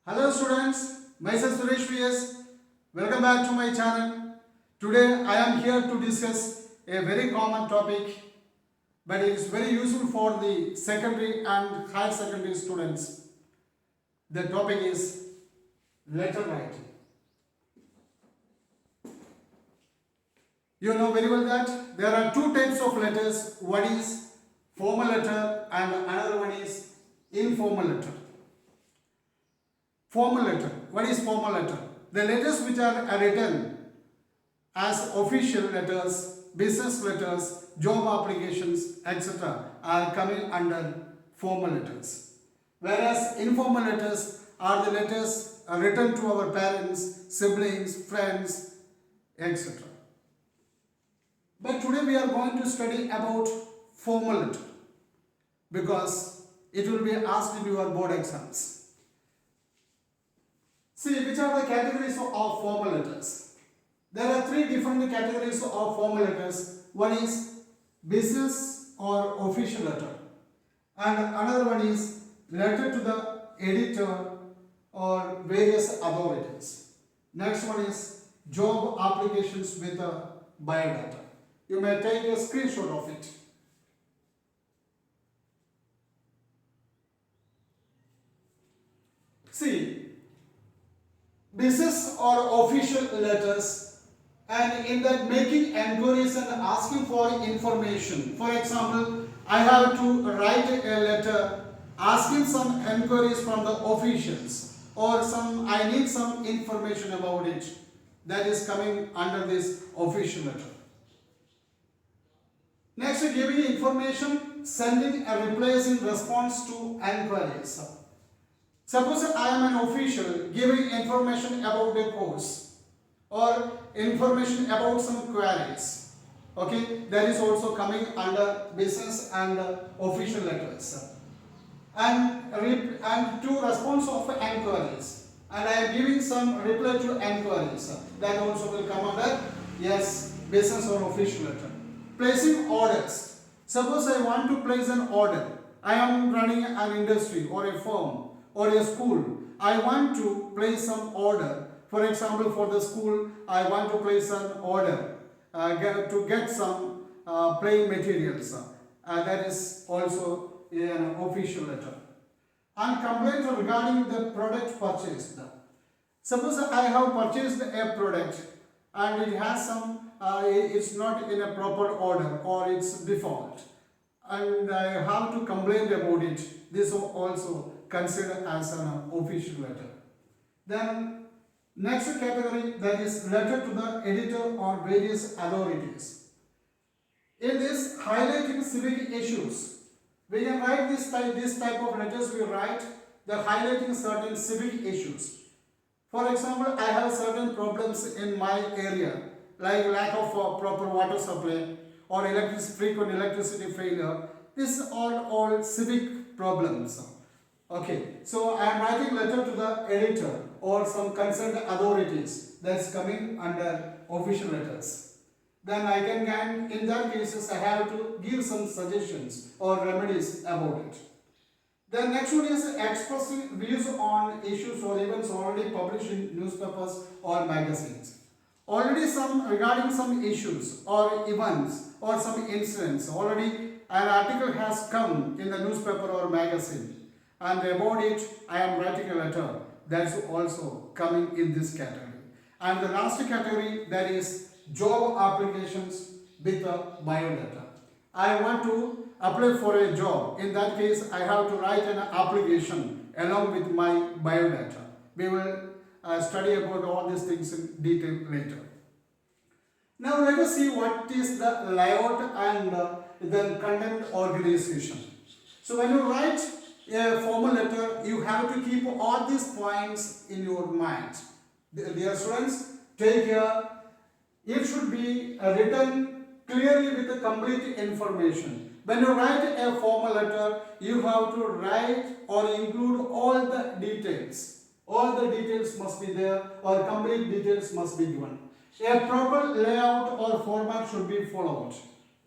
Hello students, myself Suresh PS. Welcome back to my channel. Today I am here to discuss a very common topic, but it is very useful for the secondary and higher secondary students. The topic is letter writing. You know very well that there are two types of letters. One is formal letter and another one is informal letter. Formal letter. What is formal letter? The letters which are written as official letters, business letters, job applications, etc. are coming under formal letters. Whereas informal letters are the letters written to our parents, siblings, friends, etc. But today we are going to study about formal letter because it will be asked in your board exams. See, which are the categories of formal letters? There are three different categories of formal letters. One is business or official letter, and another one is letter to the editor or various authorities. Next one is job applications with a biodata. You may take a screenshot of it. See, business or official letters, and in that making enquiries and asking for information. For example, I have to write a letter asking some enquiries from the officials, or I need some information about it. That is coming under this official letter. Next, giving information, sending a replies in response to enquiries. Suppose I am an official giving information about a course or information about some queries. Okay, that is also coming under business and official letters. And to response of enquiries. And I am giving some reply to enquiries. That also will come under, yes, business or official letter. Placing orders. Suppose I want to place an order. I am running an industry or a firm or a school. I want to place some order. For example, for the school, I want to place an order to get some playing materials. That is also an official letter. And complaint regarding the product purchased. Suppose I have purchased a product and it has some, it's not in a proper order or it's default, and I have to complain about it. This is also considered as an official letter. Then next category, that is letter to the editor or various authorities. In this, highlighting civic issues. We can write this type of letters. We write the highlighting certain civic issues. For example, I have certain problems in my area, like lack of proper water supply or frequent electricity failure. These are all civic problems. Okay, so I am writing letter to the editor or some concerned authorities. That's coming under official letters. Then I can, in that cases, I have to give some suggestions or remedies about it. The next one is expressing views on issues or events already published in newspapers or magazines. Already regarding some issues or events or some incidents, already an article has come in the newspaper or magazine, and about it I am writing a letter. That's also coming in this category. And the last category, that is job applications with a biodata. I want to apply for a job. In that case, I have to write an application along with my biodata. We will study about all these things in detail later. Now let us see what is the layout and the content organization. So when you write a formal letter, you have to keep all these points in your mind. Dear students, take care. It should be written clearly with the complete information. When you write a formal letter, you have to write or include all the details. All the details must be there, or complete details must be given. A proper layout or format should be followed.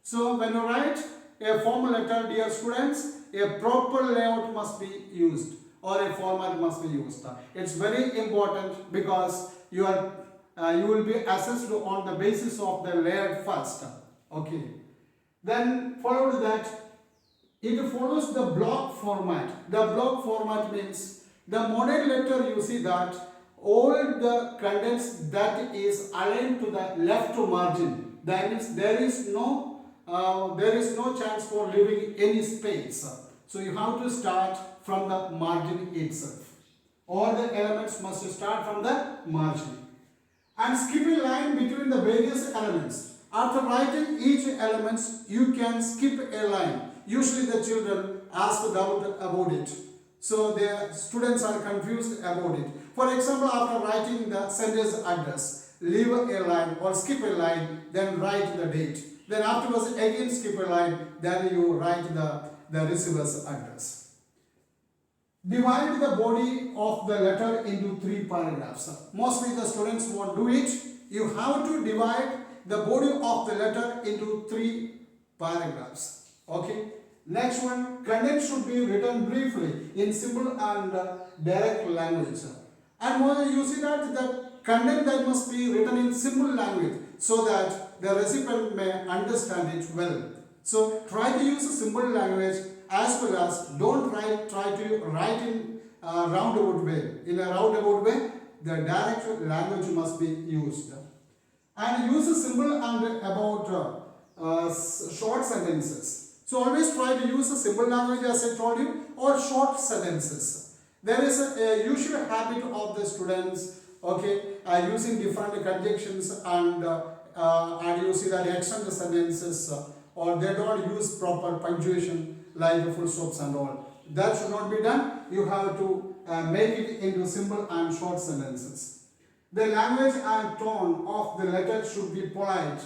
So when you write a formal letter, dear students, a proper layout must be used, or a format must be used. It's very important because you will be assessed on the basis of the layer first. Okay. Then followed that, it follows the block format. The block format means the modern letter, you see that all the contents that is aligned to the left margin. That means there is no chance for leaving any space. So you have to start from the margin itself. All the elements must start from the margin. And skip a line between the various elements. After writing each element, you can skip a line. Usually the children ask doubt about it. So the students are confused about it. For example, after writing the sender's address, leave a line or skip a line, then write the date. Then afterwards again skip a line, then you write the receiver's address. Divide the body of the letter into 3 paragraphs. Mostly the students won't do it. You have to divide the body of the letter into 3 paragraphs. Okay. Next one, content should be written briefly in simple and direct language. And more you see that the content that must be written in simple language so that the recipient may understand it well. So try to use a simple language as well as don't try to write in a roundabout way. In a roundabout way, the direct language must be used. And use a simple and about short sentences. So always try to use a simple language as I told you or short sentences. There is a usual habit of the students, okay, using different conjunctions and you see that extend the sentences or they don't use proper punctuation like full stops and all. That should not be done. You have to make it into simple and short sentences. The language and tone of the letter should be polite,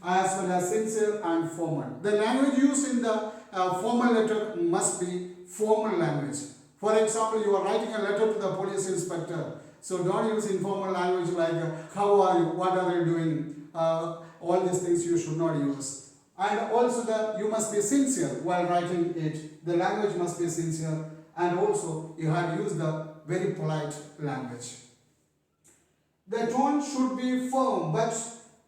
as well as sincere and formal. The language used in the formal letter must be formal language. For example, you are writing a letter to the police inspector. So don't use informal language like how are you, what are you doing, all these things you should not use. And also you must be sincere while writing it. The language must be sincere and also you have to use the very polite language. The tone should be firm but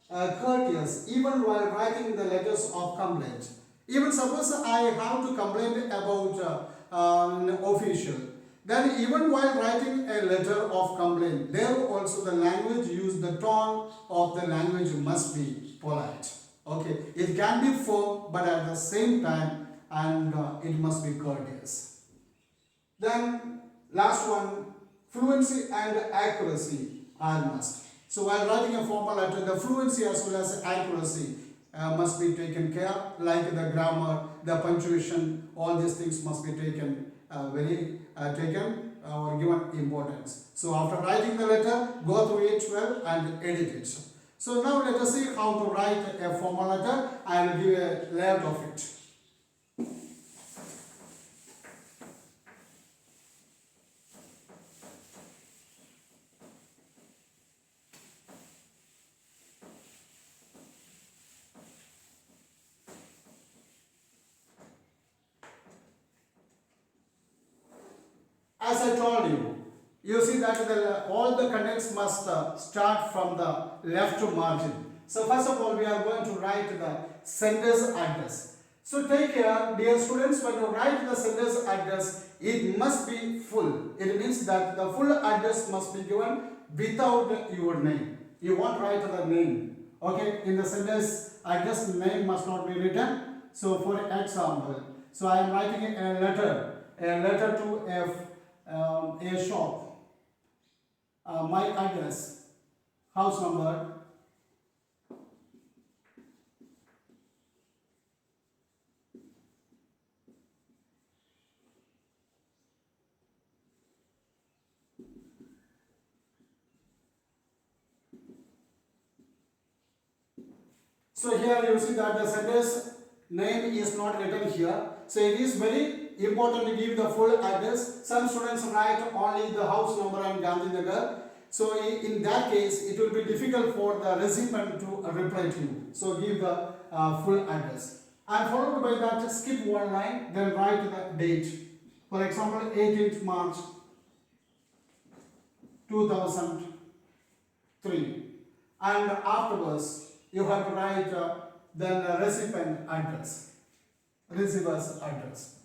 courteous even while writing the letters of complaint. Even suppose I have to complain about an official, then even while writing a letter of complaint, there also the language used, the tone of the language must be polite. Okay, it can be firm but at the same time and it must be courteous. Then last one, fluency and accuracy are must. So while writing a formal letter, the fluency as well as accuracy must be taken care, like the grammar, the punctuation, all these things must be taken or given importance. So after writing the letter, go through it well and edit it. So now let us see how to write a formal letter and give a layout of it. As I told you, you see that all the contents must start from the left margin. So first of all, we are going to write the sender's address. So take care, dear students, when you write the sender's address, it must be full. It means that the full address must be given without your name. You won't write the name. Okay, in the sender's address, name must not be written. So for example, so I am writing a letter to a shop, my address, house number, so here you see that the sender's name is not written here. So it is very important to give the full address. Some students write only the house number and Gandhinagar. So in that case, it will be difficult for the recipient to reply to you. So give the full address. And followed by that, skip one line, then write the date. For example, 18th March 2003, and afterwards you have to write then the recipient address, receiver's address.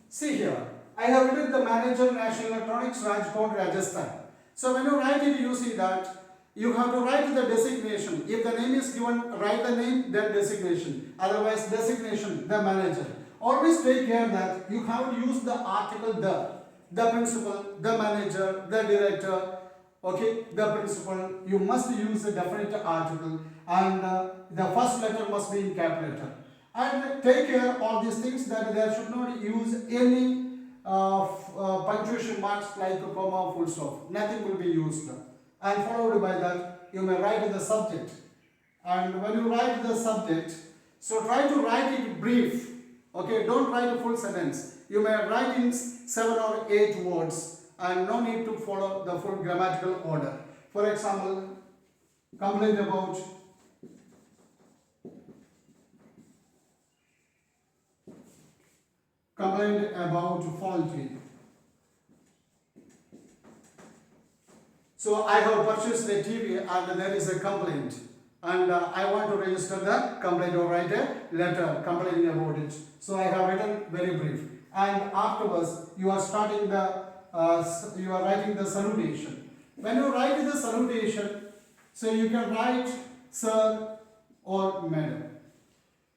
See here, I have written the manager, National Electronics, Rajkot, Rajasthan. So when you write it, you see that you have to write the designation. If the name is given, write the name, then designation. Otherwise, designation, the manager. Always take care that you have to use the article the principal, the manager, the director, okay, the principal. You must use a definite article, and the first letter must be in capital letter. And take care all these things, that there should not use any punctuation marks like a comma, full stop. Nothing will be used. And followed by that, you may write the subject. And when you write the subject, so try to write it brief. Okay, don't write a full sentence. You may write in 7 or 8 words, and no need to follow the full grammatical order. For example, complaint about faulty. So I have purchased a TV and there is a complaint, and I want to register the complaint or write a letter complaining about it. So I have written very brief, and afterwards you are starting the you are writing the salutation. When you write the salutation, so you can write sir or madam.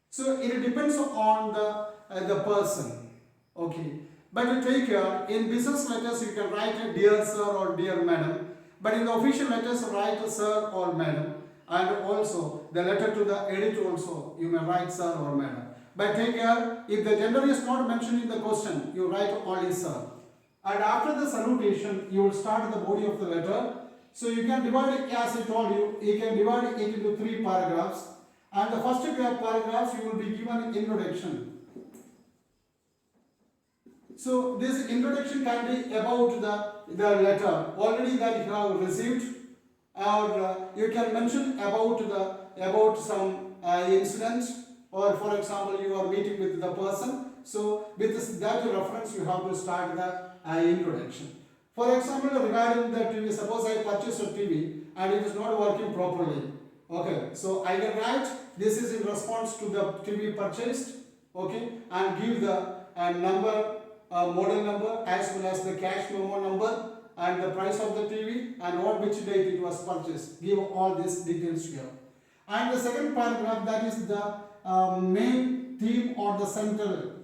So it depends on the person. Okay, but take care, in business letters you can write a dear sir or dear madam, but in the official letters write a sir or madam, and also the letter to the editor also you may write sir or madam. But take care, if the gender is not mentioned in the question, you write only sir. And after the salutation, you will start the body of the letter. So you can divide it, as I told you, you can divide it into 3 paragraphs, and the first paragraphs you will be given introduction. So this introduction can be about the letter already that you have received, or you can mention about some incident, or for example you are meeting with the person. So with that reference you have to start the introduction. For example, regarding the TV, suppose I purchased a TV and it is not working properly. Okay, so I can write this is in response to the TV purchased, okay, and give the number, model number, as well as the cash memo number and the price of the TV and on which date it was purchased. Give all these details here. And the second paragraph, that is the main theme or the central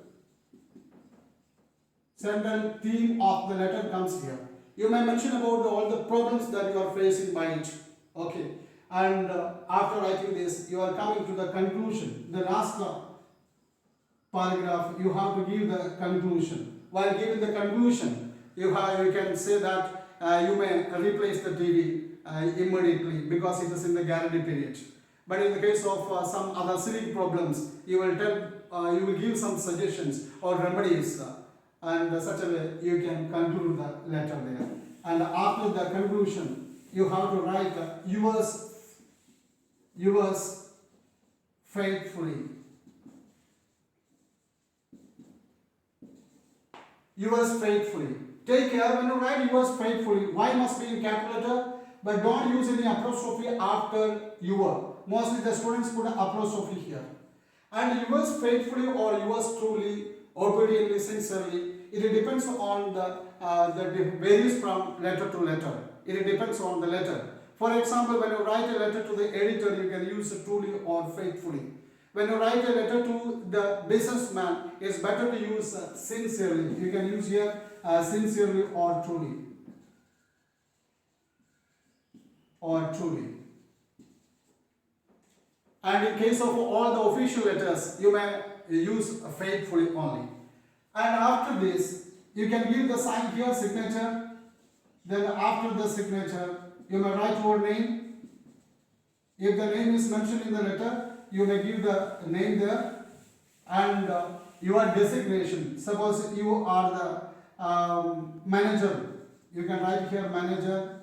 theme of the letter comes here. You may mention about all the problems that you are facing by it. Okay, and after writing this, you are coming to the conclusion. The last paragraph, you have to give the conclusion. While giving the conclusion, you can say that you may replace the TV immediately because it is in the guarantee period. But in the case of some other silly problems, you will give some suggestions or remedies, and such a way you can conclude the letter there. And after the conclusion, you have to write yours faithfully. Yours faithfully. Take care when you write yours faithfully. Y must be in capital letter, but don't use any apostrophe after your. Mostly the students put an apostrophe here. And yours faithfully or yours truly, obediently, sincerely. It depends on the varies from letter to letter. It depends on the letter. For example, when you write a letter to the editor, you can use truly or faithfully. When you write a letter to the businessman, it's better to use sincerely. You can use here sincerely or truly. Or truly. And in case of all the official letters, you may use faithfully only. And after this, you can give the sign here, signature. Then after the signature, you may write your name. If the name is mentioned in the letter, you may give the name there, and your designation. Suppose you are the manager, you can write here manager,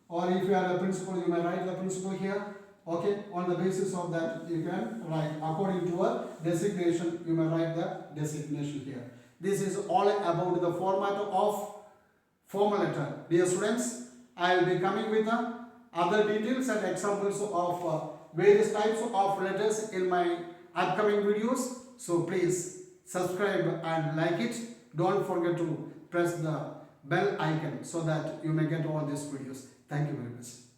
or if you are a principal, you may write the principal here. Okay, on the basis of that, you can write according to a designation, you may write the designation here. This is all about the format of formal letter. Dear students, I will be coming with other details and examples of various types of letters in my upcoming videos. So please subscribe and like it. Don't forget to press the bell icon so that you may get all these videos. Thank you very much.